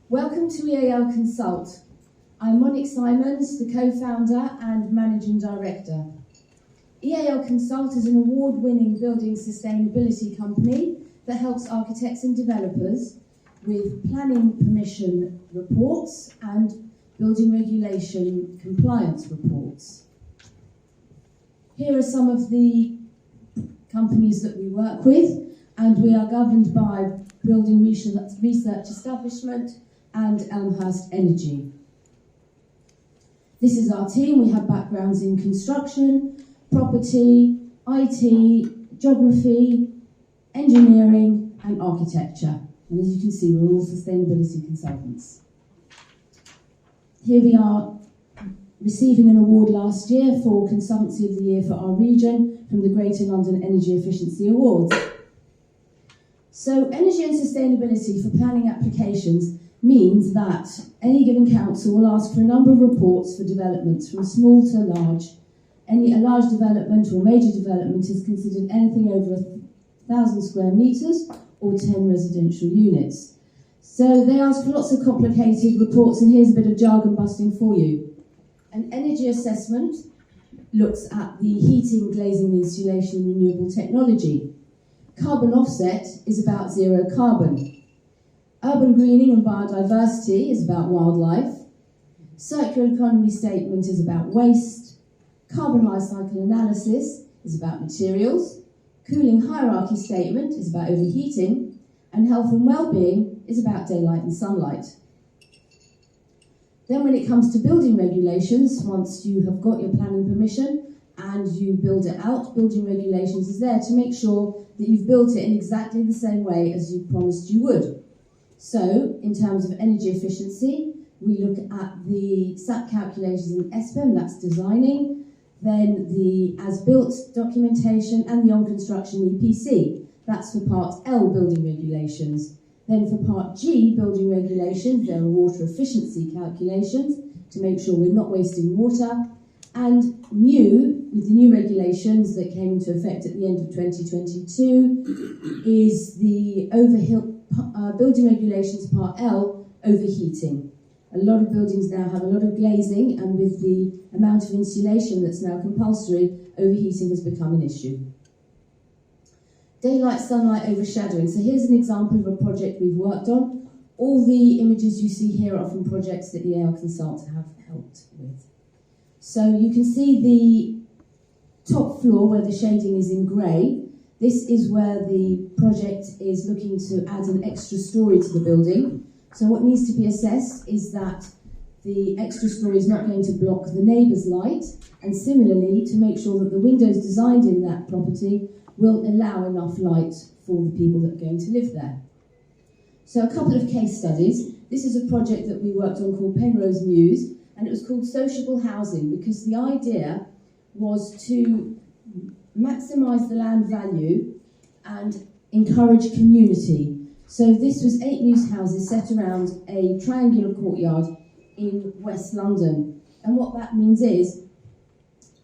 Welcome to EAL Consult. I'm Monique Simons, the co-founder and managing director. EAL Consult is an award-winning building sustainability company that helps architects and developers with planning permission reports and building regulation compliance reports. Here are some of the companies that we work with, and we are governed by Building Research Establishment and Elmhurst Energy. This is our team. We have backgrounds in construction, property, IT, geography, engineering and architecture. And as you can see, we're all sustainability consultants. Here we are receiving an award last year for Consultancy of the Year for our region from the Greater London Energy Efficiency Awards. So energy and sustainability for planning applications means that any given council will ask for a number of reports for developments from small to large. A large development or major development is considered anything over 1,000 square metres or 10 residential units. So they ask for lots of complicated reports, and here's a bit of jargon busting for you. An energy assessment looks at the heating, glazing, insulation and renewable technology. Carbon offset is about zero carbon. Urban greening and biodiversity is about wildlife. Circular economy statement is about waste. Carbon life cycle analysis is about materials. Cooling hierarchy statement is about overheating. And health and well-being is about daylight and sunlight. Then when it comes to building regulations, once you have got your planning permission and you build it out, building regulations is there to make sure that you've built it in exactly the same way as you promised you would. So, in terms of energy efficiency, we look at the SAP calculations in SPEM, that's designing, then the as-built documentation and the on-construction EPC, that's for Part L building regulations. Then for Part G building regulations, there are water efficiency calculations to make sure we're not wasting water. And with the new regulations that came into effect at the end of 2022, is the building regulations Part L, overheating. A lot of buildings now have a lot of glazing, and with the amount of insulation that's now compulsory, overheating has become an issue. Daylight, sunlight, overshadowing. So here's an example of a project we've worked on. All the images you see here are from projects that EAL Consult have helped with. So you can see the top floor where the shading is in grey. This is where the project is looking to add an extra storey to the building. So what needs to be assessed is that the extra storey is not going to block the neighbour's light, and similarly to make sure that the windows designed in that property will allow enough light for the people that are going to live there. So a couple of case studies. This is a project that we worked on called Penrose Mews, and it was called sociable housing because the idea was to maximise the land value and encourage community. So this was 8 Mews houses set around a triangular courtyard in West London. And what that means is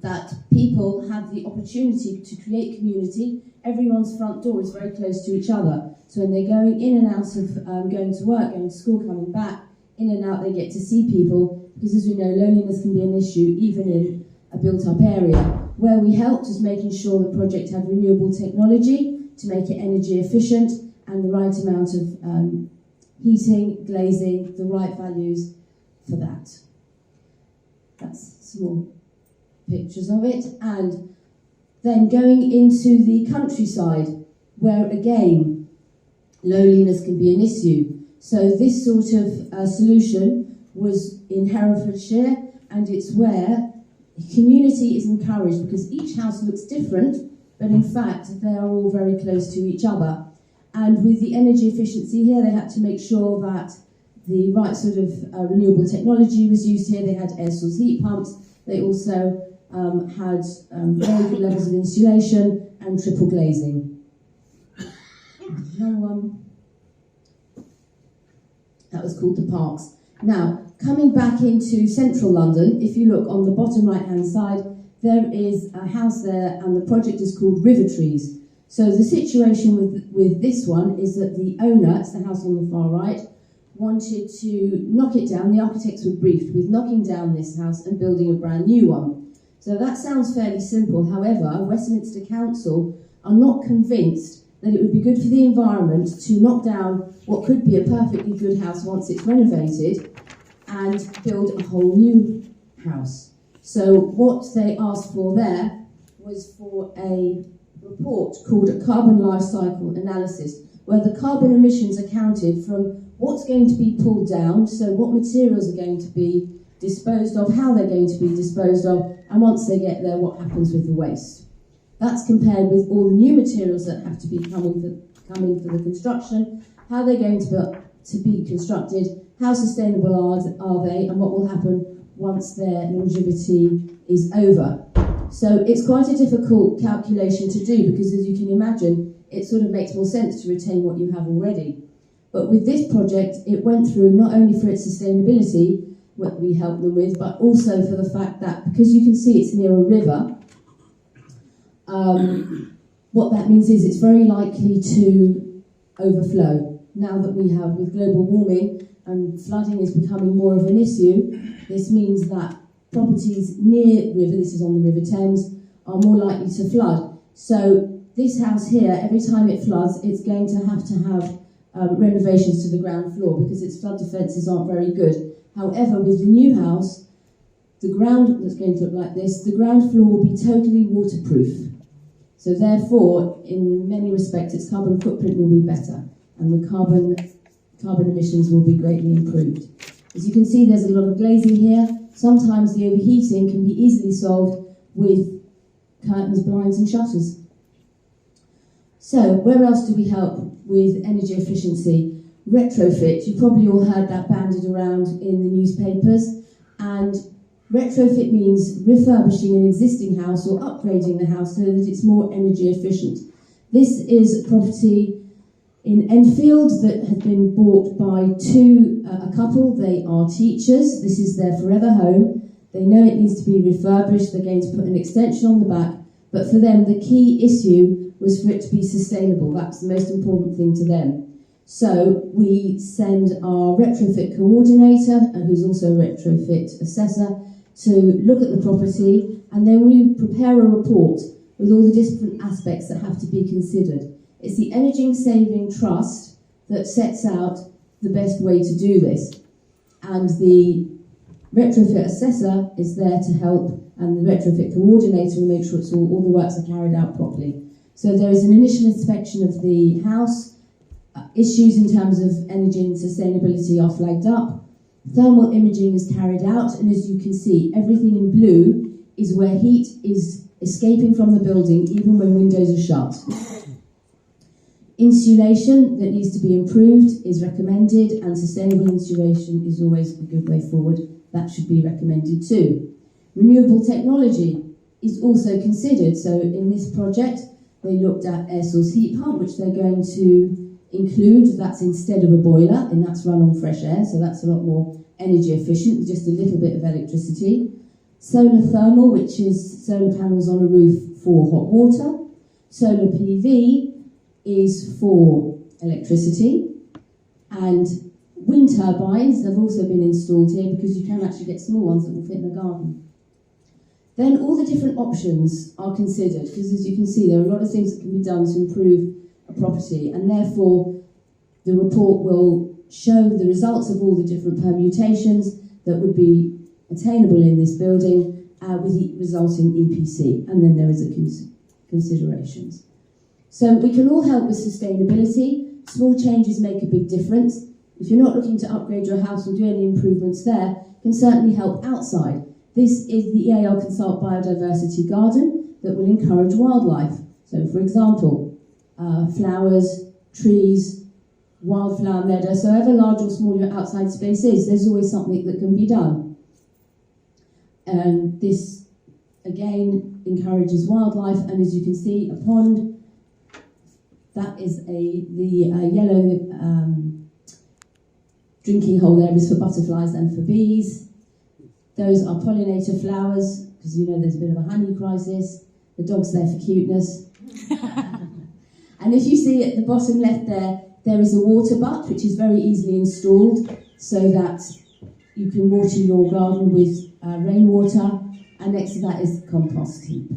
that people have the opportunity to create community. Everyone's front door is very close to each other. So when they're going in and out of going to work, going to school, coming back, in and out, they get to see people. Because as we know, loneliness can be an issue even in a built-up area. Where we helped was making sure the project had renewable technology to make it energy efficient and the right amount of heating, glazing, the right values for that. That's some more pictures of it. And then going into the countryside, where again, loneliness can be an issue. So this sort of solution was in Herefordshire, and it's where community is encouraged because each house looks different, but in fact they are all very close to each other. And with the energy efficiency here, they had to make sure that the right sort of renewable technology was used here. They had air source heat pumps. They also had very good levels of insulation and triple glazing. Another one. That was called the Parks. Now, coming back into central London, if you look on the bottom right-hand side, there is a house there, and the project is called River Trees. So the situation with this one is that the owner, it's the house on the far right, wanted to knock it down. The architects were briefed with knocking down this house and building a brand new one. So that sounds fairly simple. However, Westminster Council are not convinced that it would be good for the environment to knock down what could be a perfectly good house once it's renovated and build a whole new house. So what they asked for there was for a report called a carbon life cycle analysis, where the carbon emissions are counted from what's going to be pulled down, so what materials are going to be disposed of, how they're going to be disposed of, and once they get there, what happens with the waste. That's compared with all the new materials that have to be coming for the construction, how they're going to be constructed, how sustainable are they, and what will happen once their longevity is over. So it's quite a difficult calculation to do because, as you can imagine, it sort of makes more sense to retain what you have already. But with this project, it went through not only for its sustainability, what we helped them with, but also for the fact that because you can see it's near a river, what that means is it's very likely to overflow. Now that we have, with global warming and flooding is becoming more of an issue, this means that properties near river, this is on the River Thames, are more likely to flood. So this house here, every time it floods, it's going to have renovations to the ground floor because its flood defences aren't very good. However, with the new house, the ground that's going to look like this, the ground floor will be totally waterproof. So therefore, in many respects, its carbon footprint will be better and the carbon emissions will be greatly improved. As you can see, there's a lot of glazing here. Sometimes the overheating can be easily solved with curtains, blinds and shutters. So where else do we help with energy efficiency? Retrofit. You've probably all heard that bandied around in the newspapers. And retrofit means refurbishing an existing house or upgrading the house so that it's more energy efficient. This is a property in Enfield that had been bought by a couple. They are teachers. This is their forever home. They know it needs to be refurbished. They're going to put an extension on the back. But for them, the key issue was for it to be sustainable. That's the most important thing to them. So we send our retrofit coordinator, who's also a retrofit assessor, to look at the property, and then we prepare a report with all the different aspects that have to be considered. It's the Energy Saving Trust that sets out the best way to do this. And the retrofit assessor is there to help, and the retrofit coordinator will make sure all the works are carried out properly. So there is an initial inspection of the house. Issues in terms of energy and sustainability are flagged up. Thermal imaging is carried out, and as you can see, everything in blue is where heat is escaping from the building, even when windows are shut. Insulation that needs to be improved is recommended, and sustainable insulation is always a good way forward. That should be recommended too. Renewable technology is also considered. So in this project, they looked at air source heat pump, which they're going to include. That's instead of a boiler, and that's run on fresh air, so that's a lot more energy efficient, just a little bit of electricity. Solar thermal, which is solar panels on a roof for hot water. Solar PV is for electricity. And wind turbines have also been installed here because you can actually get small ones that will fit in a garden. Then all the different options are considered, because as you can see, there are a lot of things that can be done to improve a property, and therefore the report will show the results of all the different permutations that would be attainable in this building with the resulting EPC, and then there is a considerations. So we can all help with sustainability. Small changes make a big difference. If you're not looking to upgrade your house or do any improvements there, it can certainly help outside. This is the EAL Consult Biodiversity Garden that will encourage wildlife. So for example, flowers, trees, wildflower meadow, so however large or small your outside space is, there's always something that can be done. And this, again, encourages wildlife, and as you can see, a pond, that is the yellow drinking hole there is for butterflies and for bees. Those are pollinator flowers, because you know there's a bit of a honey crisis. The dog's there for cuteness. And if you see at the bottom left there, There is a water butt, which is very easily installed so that you can water your garden with rainwater, and next to that is the compost heap.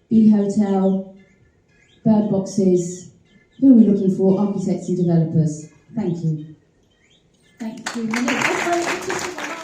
Bee hotel, bird boxes. Who are we looking for? Architects and developers. Thank you. Thank you. That's very interesting.